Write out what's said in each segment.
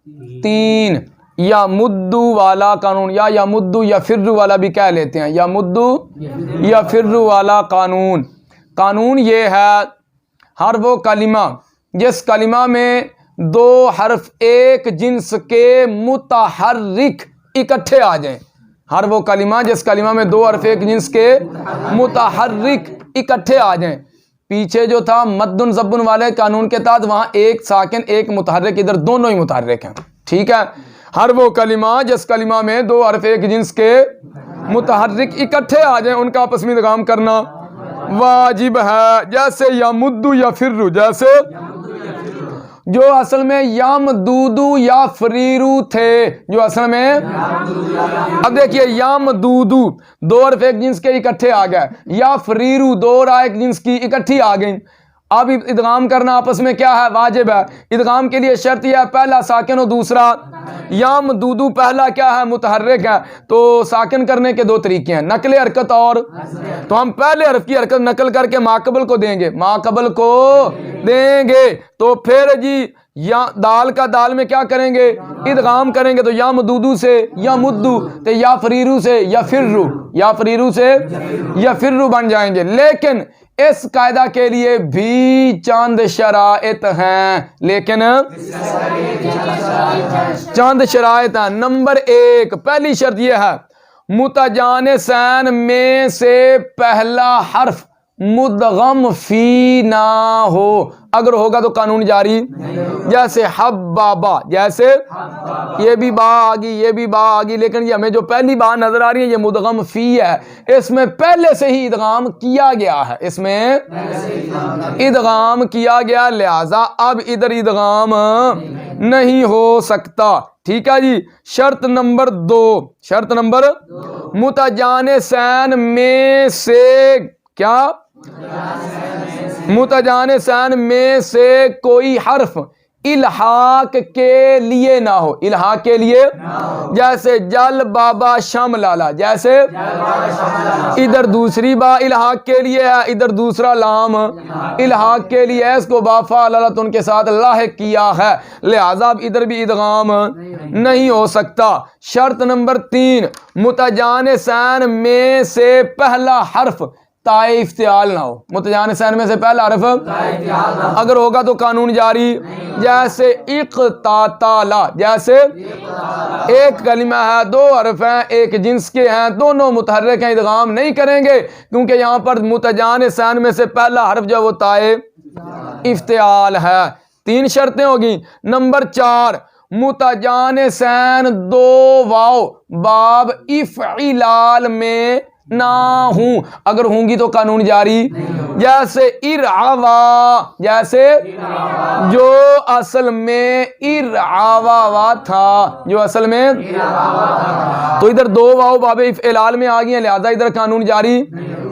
3। या मुद्दू वाला कानून, या मुद्दू या फिर्रू वाला भी कह लेते हैं, या मुद्दू या फिर्रू वाला कानून। कानून ये है, हर वो कलिमा जिस कलिमा में दो हर्फ एक जिन्स के मुतहर्रिक इकट्ठे आ जाएं। हर वो कलिमा जिस कलिमा में दो हर्फ एक जिन्स के मुतहर्रिक इकट्ठे आ जाएं। पीछे जो था मद्दुन ज़ब्बुन वाले कानून के तहत वहां एक साकिन एक मुतहर्रिक, इधर दोनों ही मुतहर्रिक हैं। ठीक है, हर वो कलिमा जिस कलिमा में दो हर्फ एक जिन्स के मुतहर्रिक इकट्ठे आ जाएं उनका आपस में इदगाम करना वाजिब है। जैसे या मुद्दू या फिर्रू, जैसे जो असल में यामदूदू या फरीरू थे, जो असल में, अब देखिए यामदूदू दो हर्फ एक जिन्स के इकट्ठे आ गए, या फरीरू दो रा एक जिन्स की इकट्ठी आ गई। अब इदगाम करना आपस में क्या है, वाजिब है। इदगाम के लिए शर्त यह है पहला साकिन और दूसरा यामदूदू, पहला क्या है, मुतहर्रिक है। तो साकिन करने के दो तरीके हैं, नकल हरकत और, तो हम पहले हर्फ की हरकत नकल करके माकबल को देंगे, माकबल को देंगे। तो फिर जी या दाल का दाल में क्या करेंगे, इदगाम करेंगे। तो या मदूदू से या मुद्दू, तो या फरीरू से या फिर्रू, या फरीरू से या फिर्रू बन जाएंगे। लेकिन इस कायदा के लिए भी चंद शराइत हैं, लेकिन चंद शराइत हैं। नंबर 1, पहली शर्त यह है मुतजानिसैन में से पहला हर्फ मुदगम फी ना हो। अगर होगा तो कानून जारी। जैसे हब्बाबा, जैसे ये भी बा आ गई, ये भी बा आ गई, लेकिन ये हमें जो पहली बात नजर आ रही है ये मुदगम फी है, इसमें पहले से ही इदगाम किया गया है, इसमें इदगाम किया गया, लिहाजा अब इधर इदगाम नहीं हो सकता। ठीक है जी। शर्त नंबर 2, शर्त नंबर मुतजानिसैन में से क्या, मुतजानिसैन में से कोई हर्फ इल्हाक के लिए ना हो, इल्हाक के लिए। जैसे जल बाबा शम लाला, जैसे इधर दूसरी बा इल्हाक के लिए है, इधर दूसरा लाम इल्हाक के लिए है, इसको बाफा लाला तो उनके साथ लाहिक किया है, लिहाजा अब इधर भी इदगाम नहीं हो सकता। शर्त नंबर 3 मुतजानिसैन में से पहला हर्फ ताए इफ्तियाल ना हो। मुतजानिसैन में से पहला हर्फ अगर होगा तो कानून जारी। जैसे इक़्ताताला, जैसे एक कलिमा है, दो हर्फ हैं, एक जिन्स के हैं, दोनों मुतहर्रिक हैं, इदगाम नहीं करेंगे क्योंकि यहां पर मुतजानिसैन में से पहला हर्फ जो वो ताए इफ्तियाल है। 3 शर्तें होगी। नंबर 4 मुतजानिसैन दो वाव बाब इफ़इलाल में ना हूं, अगर होंगी तो कानून जारी। जैसे इरआवा, जैसे जो असल में इरआवा था, जो असल में, तो इधर दो वाव बाबे इफ़इलाल में आ गई हैं, लिहाजा इधर कानून जारी।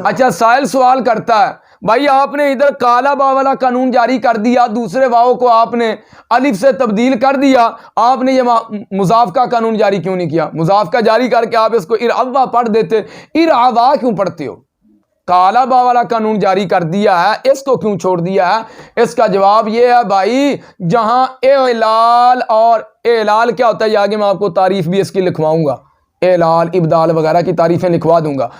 अच्छा, साहिल सवाल करता है भाई आपने इधर काला बा वाला कानून जारी कर दिया, दूसरे वाव को आपने अलिफ से तब्दील कर दिया, आपने ये मुजाफ का कानून जारी क्यों नहीं किया? मुजाफ का जारी करके आप इसको इरअवा पढ़ देते, इरअवा क्यों पढ़ते हो? काला बा वाला कानून जारी कर दिया है, इसको क्यों छोड़ दिया है? इसका जवाब ये है भाई, जहां एलाल, और एलाल क्या होता है ये आगे मैं आपको तारीफ भी इसकी लिखवाऊंगा, एलाल इबदाल वगैरह की तारीफें लिखवा दूंगा।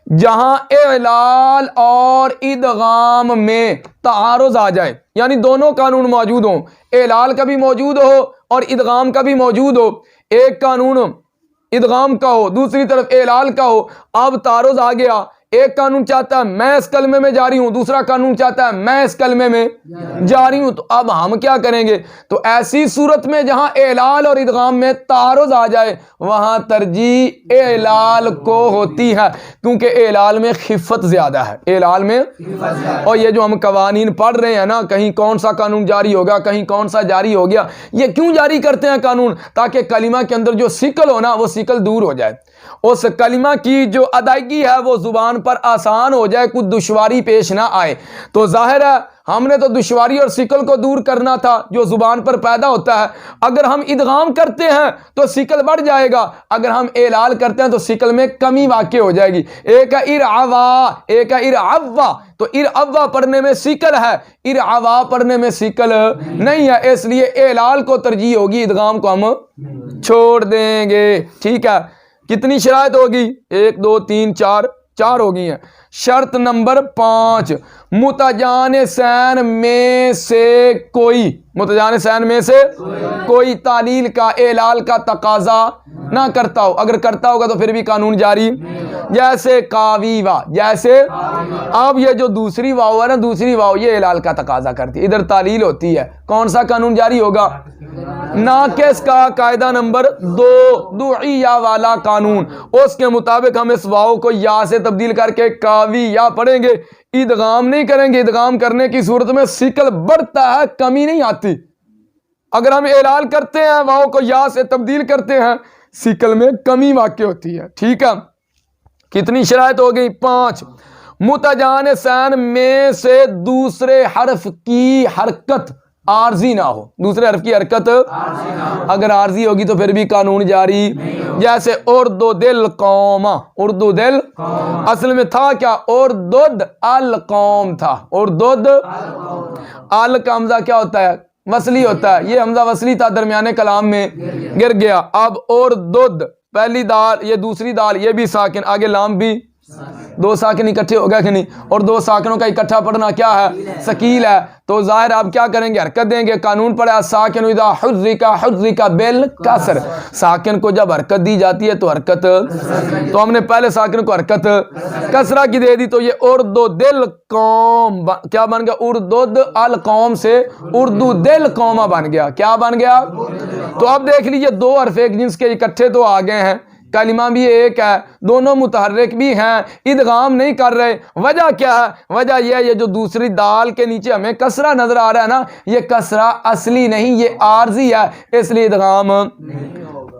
जहां एलाल और इदगाम में तारुज़ आ जाए, यानी दोनों कानून मौजूद हो, एलाल का भी मौजूद हो और इदगाम का भी मौजूद हो, एक कानून इदगाम का हो दूसरी तरफ एलाल का हो, अब तारुज़ आ गया, एक कानून चाहता है मैं इस कलमे में जारी हूं, दूसरा कानून चाहता है मैं इस कलमे में जारी हूं, तो अब हम क्या करेंगे? तो ऐसी सूरत में जहां एलाल और इदगाम में तारुज़ आ जाए वहां तरजीह एलाल को होती है, क्योंकि एलाल में खिफ़त ज्यादा है, एलाल में। और ये जो हम कवानीन पढ़ रहे हैं ना, कहीं कौन सा कानून जारी होगा, कहीं कौन सा जारी हो गया, ये क्यों जारी करते हैं कानून? ताकि कलिमा के अंदर जो सिकल हो ना, वो सिकल दूर हो जाए, उस कलिमा की जो अदायगी है वो जुबान पर आसान हो जाए, कुछ दुश्वारी पेश ना आए। तो जाहिर है हमने तो दुश्वारी और सिकल को दूर करना था जो जुबान पर पैदा होता है। अगर हम इदगाम करते हैं तो सिकल बढ़ जाएगा, अगर हम एलाल करते हैं तो सिकल में कमी वाक़ई हो जाएगी। एक है इरअवा, एक है इरअव्वा। तो इरअव्वा पढ़ने में सिकल है, इरअवा पढ़ने में सिकल नहीं है, इसलिए एलाल को तरजीह होगी, इदगाम को हम छोड़ देंगे। ठीक है, कितनी शराइत होगी? 1 2 3 4, 4 हो गई हैं। शर्त नंबर 5, मुतजानिसैन में से कोई, मुतजानिसैन में से कोई तालील का एलाल का तकाजा ना करता हो। अगर करता होगा तो फिर भी कानून जारी। जैसे कावीवा, जैसे अब ये जो दूसरी वाव है ना, दूसरी वाव ये एलाल का तकाजा करती है, इधर तालील होती है। कौन सा कानून जारी होगा? नाकिस का कायदा नंबर 2, दुइया वाला कानून। उसके मुताबिक हम इस वाव को या से तब्दील करके कावी या पढ़ेंगे, इदगाम नहीं करेंगे। इदगाम करने की सूरत में सिकल बढ़ता है, कमी नहीं आती। अगर हम एलाल करते हैं, वाव को या से तब्दील करते हैं, सिकल में कमी वाक़ई होती है। ठीक है, कितनी शराइत हो गई? 5, मुतजानिसैन में से दूसरे हर्फ की हरकत आर्जी ना हो। दूसरे हर्फ की हरकत अगर आर्जी होगी तो फिर भी कानून जारी। जैसे उर्दू दिल कौमा, उर्दू दिल असल में था क्या? उर्दुद अल कौम था। उर्दुद अल का हमजा क्या होता है? वसली होता है। ये हमजा वसली था, दरमियाने कलाम में गिर गया। अब उर्दुद, पहली दाल, ये दूसरी दाल, ये भी साकिन, आगे लाम भी, 2 साकिन इकट्ठे हो गए कि नहीं? और 2 साकिनों का इकट्ठा पढ़ना क्या है? सकील है। तो जाहिर आप क्या करेंगे? हरकत देंगे। कानून पढ़ा साकिन इदा हुर्रिका बिल कसर। साकिन को जब हरकत दी जाती है तो हरकत, तो हमने पहले साकिन को हरकत कसरा की दे दी, तो ये उर्दू दिल कौम क्या बन गया? उर्दुद अल कौम से उर्दू दिल कौमा बन गया। क्या बन गया? तो अब देख लीजिए, 2 हर्फ एक जिन्स के इकट्ठे तो आ गए हैं, कलिमा भी एक है, दोनों मुतहर्रिक भी हैं, इदगाम नहीं कर रहे। वजह क्या है? वजह यह है, ये जो दूसरी दाल के नीचे हमें कसरा नजर आ रहा है ना, ये कसरा असली नहीं, ये आर्जी है, इसलिए इदगाम।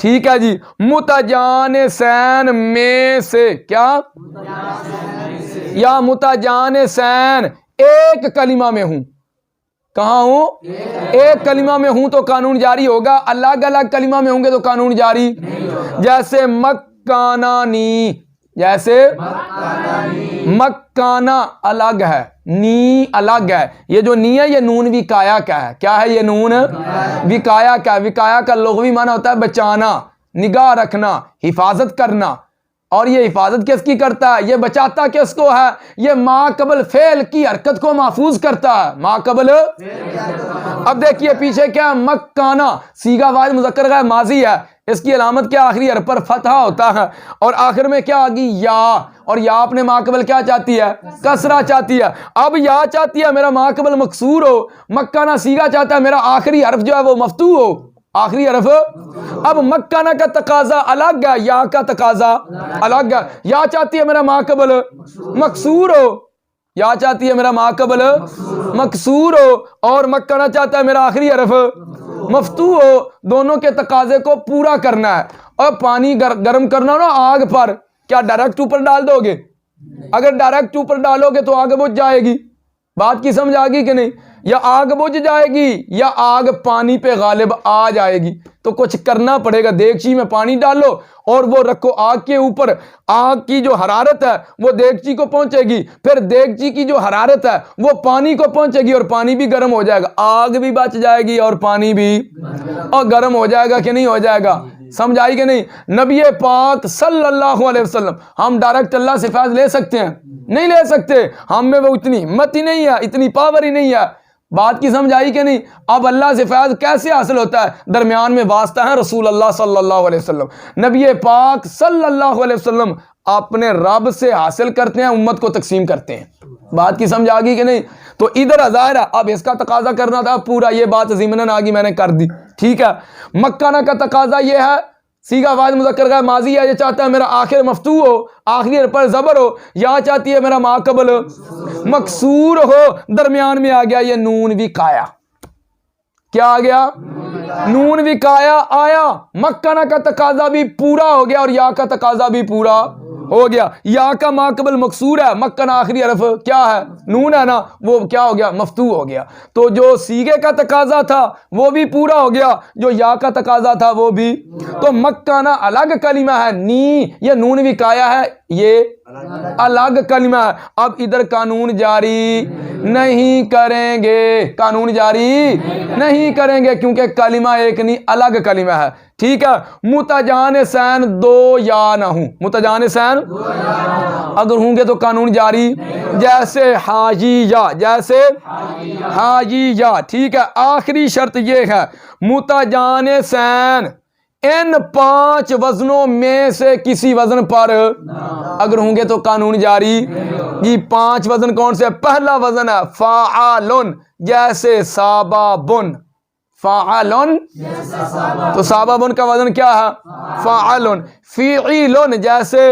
ठीक है जी। मुतजानिसैन में से क्या? या मुतजानिसैन एक कलिमा में हूं। कहाँ हूं? एक कलिमा में हूं तो कानून जारी होगा। अलग अलग कलिमा में होंगे तो कानून जारी। जैसे मक्कानानी, जैसे मक्काना अलग है, नी अलग है। ये जो नी है, ये नून विकाया का है। क्या है ये नून? विकाया का। विकाया का लुग़वी माना होता है बचाना, निगाह रखना, हिफाजत करना। और ये हिफाजत किसकी करता है? ये बचाता किसको है? ये माकबल फेल की हरकत को महफूज करता है। माकबल, अब देखिए पीछे क्या? मक्काना सीगा वाहिद मुज़क्कर का माजी है, इसकी अलामत क्या? आखिरी हर्फ पर फतहा होता है, और आखिर में क्या आ गई? या। और या अपने माकबल क्या चाहती है? कसरा चाहती है। अब या चाहती है मेरा माकबल मकसूर हो, मक्काना सीगा चाहता है मेरा आखिरी हर्फ जो है वो मफ्तू हो, आखिरी हर्फ। अब मक्काना का तकाजा अलग है, या का तकाजा अलग है। या चाहती है मेरा माकबल मकसूर हो, या चाहती है मेरा माकबल मकसूर हो, और मक्काना चाहता है मेरा आखिरी हर्फ मफ्तू हो। दोनों के तकाजे को पूरा करना है। और पानी गर्म करना ना आग पर, क्या डायरेक्ट ऊपर डाल दोगे? अगर डायरेक्ट ऊपर डालोगे तो आग बुझ जाएगी। बात की समझ आ गई कि नहीं? या आग बुझ जाएगी या आग पानी पे गालिब आ जाएगी। तो कुछ करना पड़ेगा। देगची में पानी डालो और वो रखो आग के ऊपर। आग की जो हरारत है वो देगची को पहुंचेगी, फिर देगची की जो हरारत है वो पानी को पहुंचेगी, और पानी भी गर्म हो जाएगा। आग भी बच जाएगी और पानी भी और गर्म हो जाएगा कि नहीं हो जाएगा? समझ आई कि नहीं? नबी पाक सल्लल्लाहु अलैहि वसल्लम, हम डायरेक्ट अल्लाह से फैज़ ले सकते हैं? नहीं ले सकते। हम में वो इतनी हिम्मत ही नहीं है, इतनी पावर ही नहीं है। बात की समझ आई कि नहीं? अब अल्लाह से फैज़ कैसे हासिल होता है? दरमियान में वास्ता है रसूल अल्लाह सल्लल्लाहु अलैहि वसल्लम। नबी पाक सल्लल्लाहु अलैहि वसल्लम अपने रब से हासिल करते हैं, उम्मत को तकसीम करते हैं। बात की समझ आ गई कि नहीं? तो इधर अज़ाहिर है, अब इसका तकाजा करना था पूरा, ये बात ज़िमनन आ गई, मैंने कर दी। ठीक है। मक्काना का तकाजा ये है, सीगा वाहिद मुज़क्कर का माजी है, ये चाहता है मेरा आखिर मफ्तू हो, आखिरी पर जबर हो। या चाहती है मेरा माकबल मकसूर हो, दरमियान में आ गया ये नून विकाया। क्या आ गया? नून विकाया आया। मक्काना का तकाजा भी पूरा हो गया और या का तकाजा भी पूरा हो गया। या का माकबल मकसूर है, मक्कन आखिरी हरफ क्या है, नून है ना, वो क्या हो गया, मफ्तू हो गया। तो जो सीगे का तकाजा था वो भी पूरा हो गया, जो या का तकाजा था वो भी। तो मक्काना अलग कलिमा है, नी ये नून भी काया है, ये अलग कलिमा है। अब इधर कानून जारी नहीं करेंगे, कानून जारी नहीं करेंगे क्योंकि कलिमा एक नहीं, अलग कलिमा है। ठीक है। मुतजान सैन दो या ना हूं, मुतजान सैन अगर होंगे तो कानून जारी, जैसे हाजी या, जैसे हाजी या। ठीक है। आखिरी शर्त ये है, मुतजान सैन इन 5 वजनों में से किसी वजन पर अगर होंगे तो कानून जारी। ये 5 वजन कौन से? पहला वजन है फाआलुन, जैसे साबाबुन, फाआलुन तो साबाबुन का वजन क्या है, फाआलुन। फीइलुन जैसे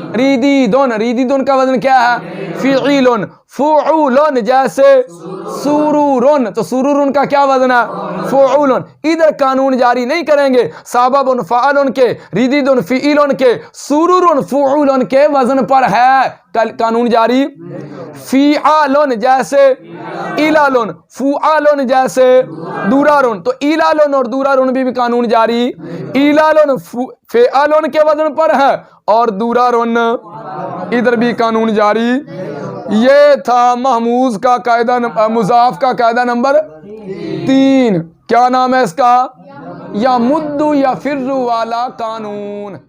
रीदीदुन, रीदीदुन का वजन क्या है, फीइलुन। फुउलुन जैसे सुरूरुन, तो सुरूरुन का क्या वजन है, फुउलुन। इधर कानून जारी नहीं करेंगे, साबाबुन फाअलुन के, रीदीदुन फीइलुन के, सुरूरुन फुउलुन के वजन पर है कानून जारी। फीआलुन जैसे इलालुन, फुआलुन जैसे दूरारुन, तो इलालुन और दूरारुन भी कानून जारी। इलालुन फेआलुन के वजन पर है और दूरारुन इधर भी कानून जारी। ये था महमूज का कायदा, मुजाफ का कायदा नंबर 3। क्या नाम है इसका, या मुद्दू या फिर्रु वाला कानून।